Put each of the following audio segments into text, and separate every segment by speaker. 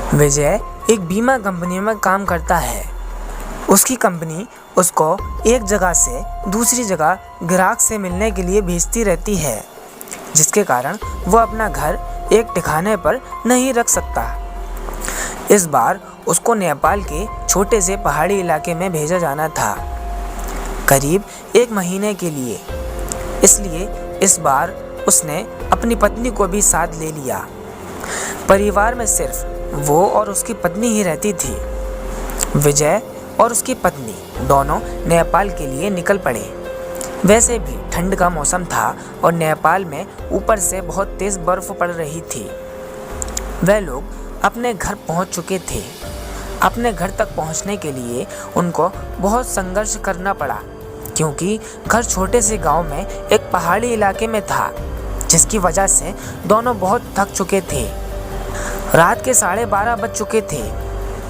Speaker 1: विजय एक बीमा कंपनी में काम करता है। उसकी कंपनी उसको एक जगह से दूसरी जगह ग्राहक से मिलने के लिए भेजती रहती है, जिसके कारण वो अपना घर एक ठिकाने पर नहीं रख सकता। इस बार उसको नेपाल के छोटे से पहाड़ी इलाके में भेजा जाना था, करीब 1 महीने के लिए। इसलिए इस बार उसने अपनी पत्नी को भी साथ ले लिया। परिवार में सिर्फ वो और उसकी पत्नी ही रहती थी। विजय और उसकी पत्नी दोनों नेपाल के लिए निकल पड़े। वैसे भी ठंड का मौसम था और नेपाल में ऊपर से बहुत तेज़ बर्फ़ पड़ रही थी। वह लोग अपने घर पहुंच चुके थे। अपने घर तक पहुंचने के लिए उनको बहुत संघर्ष करना पड़ा, क्योंकि घर छोटे से गांव में एक पहाड़ी इलाके में था, जिसकी वजह से दोनों बहुत थक चुके थे। रात के 12:30 बज चुके थे।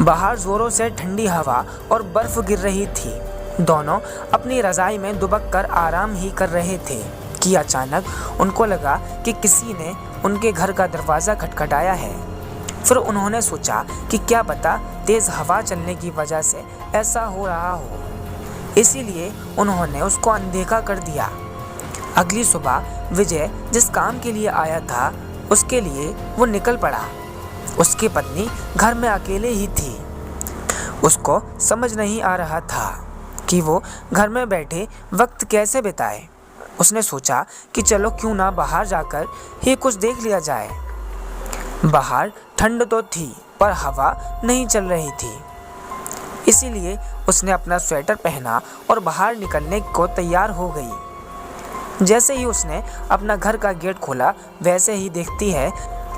Speaker 1: बाहर ज़ोरों से ठंडी हवा और बर्फ़ गिर रही थी। दोनों अपनी रज़ाई में दुबक कर आराम ही कर रहे थे कि अचानक उनको लगा कि किसी ने उनके घर का दरवाज़ा खटखटाया है। फिर उन्होंने सोचा कि क्या पता तेज़ हवा चलने की वजह से ऐसा हो रहा हो, इसीलिए उन्होंने उसको अनदेखा कर दिया। अगली सुबह विजय जिस काम के लिए आया था, उसके लिए वो निकल पड़ा। उसकी पत्नी घर में अकेले ही थी। उसको समझ नहीं आ रहा था कि वो घर में बैठे वक्त कैसे बिताए। उसने सोचा कि चलो क्यों ना बाहर जाकर ही कुछ देख लिया जाए। बाहर ठंड तो थी, पर हवा नहीं चल रही थी। इसीलिए उसने अपना स्वेटर पहना और बाहर निकलने को तैयार हो गई। जैसे ही उसने अपना घर का गेट खोला, वैसे ही देखती है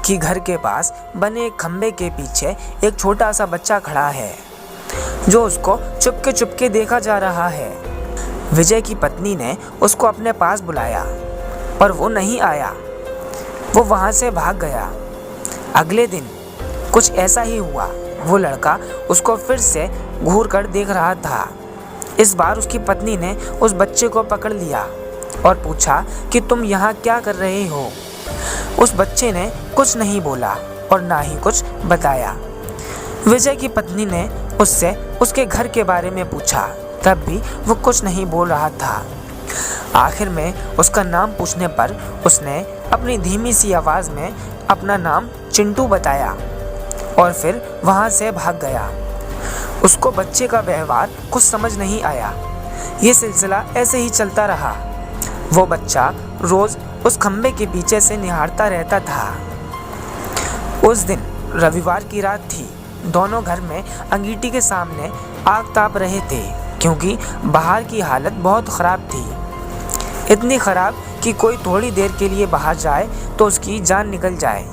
Speaker 1: कि घर के पास बने एक खंबे के पीछे एक छोटा सा बच्चा खड़ा है, जो उसको चुपके चुपके देखा जा रहा है। विजय की पत्नी ने उसको अपने पास बुलाया, पर वो नहीं आया। वो वहाँ से भाग गया। अगले दिन कुछ ऐसा ही हुआ। वो लड़का उसको फिर से घूर कर देख रहा था। इस बार उसकी पत्नी ने उस बच्चे को पकड़ लिया और पूछा कि तुम यहाँ क्या कर रहे हो। उस बच्चे ने कुछ नहीं बोला और ना ही कुछ बताया। विजय की पत्नी ने उससे उसके घर के बारे में पूछा, तब भी वो कुछ नहीं बोल रहा था। आखिर में उसका नाम पूछने पर उसने अपनी धीमी सी आवाज़ में अपना नाम चिंटू बताया और फिर वहाँ से भाग गया। उसको बच्चे का व्यवहार कुछ समझ नहीं आया। ये सिलसिला ऐसे ही चलता रहा। वो बच्चा रोज़ उस खंबे के पीछे से निहारता रहता था। उस दिन रविवार की रात थी। दोनों घर में अंगीठी के सामने आग ताप रहे थे, क्योंकि बाहर की हालत बहुत ख़राब थी। इतनी ख़राब कि कोई थोड़ी देर के लिए बाहर जाए तो उसकी जान निकल जाए।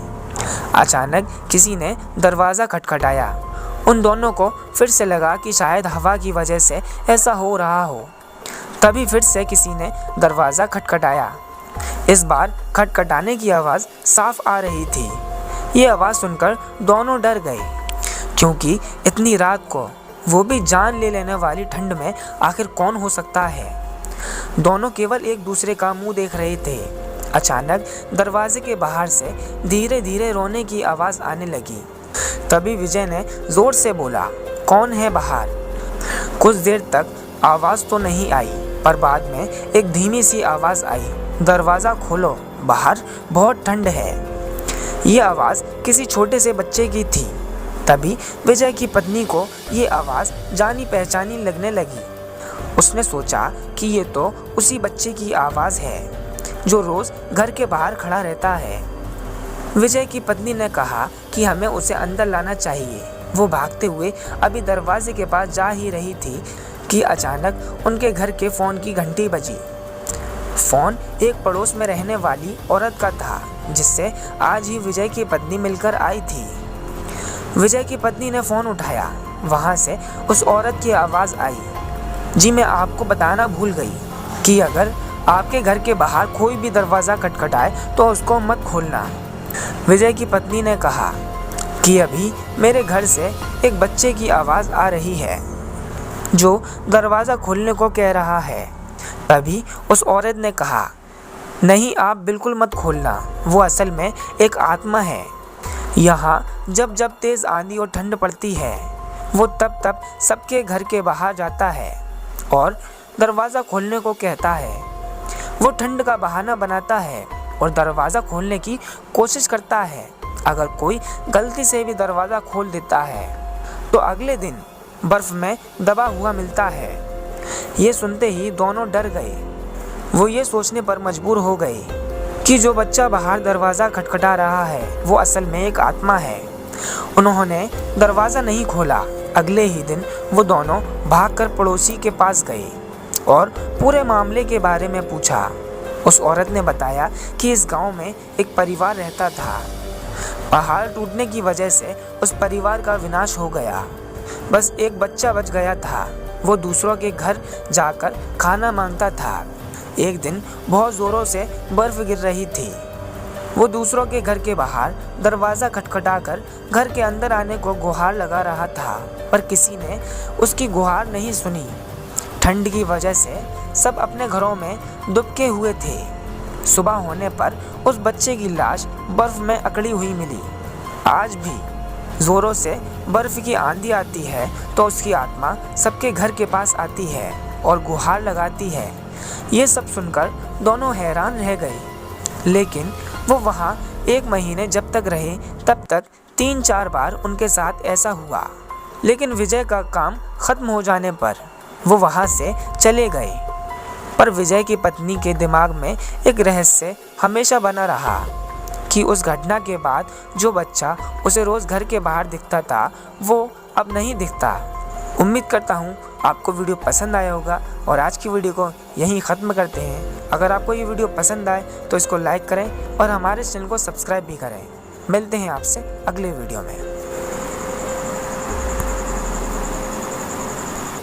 Speaker 1: अचानक किसी ने दरवाज़ा खटखटाया। उन दोनों को फिर से लगा कि शायद हवा की वजह से ऐसा हो रहा हो। तभी फिर से किसी ने दरवाज़ा खटखटाया। इस बार खटखटाने की आवाज़ साफ आ रही थी। ये आवाज़ सुनकर दोनों डर गए, क्योंकि इतनी रात को, वो भी जान ले लेने वाली ठंड में, आखिर कौन हो सकता है। दोनों केवल एक दूसरे का मुंह देख रहे थे। अचानक दरवाजे के बाहर से धीरे धीरे रोने की आवाज़ आने लगी। तभी विजय ने ज़ोर से बोला, कौन है बाहर। कुछ देर तक आवाज़ तो नहीं आई, पर बाद में एक धीमी सी आवाज़ आई, दरवाज़ा खोलो, बाहर बहुत ठंड है। ये आवाज़ किसी छोटे से बच्चे की थी। तभी विजय की पत्नी को ये आवाज़ जानी पहचानी लगने लगी। उसने सोचा कि ये तो उसी बच्चे की आवाज़ है जो रोज़ घर के बाहर खड़ा रहता है। विजय की पत्नी ने कहा कि हमें उसे अंदर लाना चाहिए। वो भागते हुए अभी दरवाजे के पास जा ही रही थी कि अचानक उनके घर के फ़ोन की घंटी बजी। फ़ोन एक पड़ोस में रहने वाली औरत का था, जिससे आज ही विजय की पत्नी मिलकर आई थी। विजय की पत्नी ने फ़ोन उठाया। वहाँ से उस औरत की आवाज़ आई, जी मैं आपको बताना भूल गई कि अगर आपके घर के बाहर कोई भी दरवाज़ा खटखटाए तो उसको मत खोलना। विजय की पत्नी ने कहा कि अभी मेरे घर से एक बच्चे की आवाज़ आ रही है, जो दरवाज़ा खोलने को कह रहा है। तभी उस औरत ने कहा, नहीं आप बिल्कुल मत खोलना, वो असल में एक आत्मा है। यहाँ जब जब तेज़ आंधी और ठंड पड़ती है वो तब तब सबके घर के बाहर जाता है और दरवाज़ा खोलने को कहता है। वो ठंड का बहाना बनाता है और दरवाज़ा खोलने की कोशिश करता है। अगर कोई गलती से भी दरवाज़ा खोल देता है तो अगले दिन बर्फ़ में दबा हुआ मिलता है। ये सुनते ही दोनों डर गए। वो ये सोचने पर मजबूर हो गए कि जो बच्चा बाहर दरवाज़ा खटखटा रहा है वो असल में एक आत्मा है। उन्होंने दरवाज़ा नहीं खोला। अगले ही दिन वो दोनों भागकर पड़ोसी के पास गए और पूरे मामले के बारे में पूछा। उस औरत ने बताया कि इस गांव में एक परिवार रहता था। पहाड़ टूटने की वजह से उस परिवार का विनाश हो गया। बस एक बच्चा बच गया था। वो दूसरों के घर जाकर खाना मांगता था। एक दिन बहुत ज़ोरों से बर्फ़ गिर रही थी। वो दूसरों के घर के बाहर दरवाज़ा खटखटाकर घर के अंदर आने को गुहार लगा रहा था, पर किसी ने उसकी गुहार नहीं सुनी। ठंड की वजह से सब अपने घरों में दुबके हुए थे। सुबह होने पर उस बच्चे की लाश बर्फ़ में अकड़ी हुई मिली। आज भी ज़ोरों से बर्फ़ की आंधी आती है तो उसकी आत्मा सबके घर के पास आती है और गुहार लगाती है। ये सब सुनकर दोनों हैरान रह गए। लेकिन वो वहाँ एक महीने जब तक रहे तब तक 3-4 बार उनके साथ ऐसा हुआ। लेकिन विजय का काम ख़त्म हो जाने पर वो वहाँ से चले गए। पर विजय की पत्नी के दिमाग में एक रहस्य हमेशा बना रहा कि उस घटना के बाद जो बच्चा उसे रोज़ घर के बाहर दिखता था वो अब नहीं दिखता। उम्मीद करता हूँ आपको वीडियो पसंद आया होगा और आज की वीडियो को यहीं ख़त्म करते हैं। अगर आपको ये वीडियो पसंद आए तो इसको लाइक करें और हमारे चैनल को सब्सक्राइब भी करें। मिलते हैं आपसे अगले वीडियो में।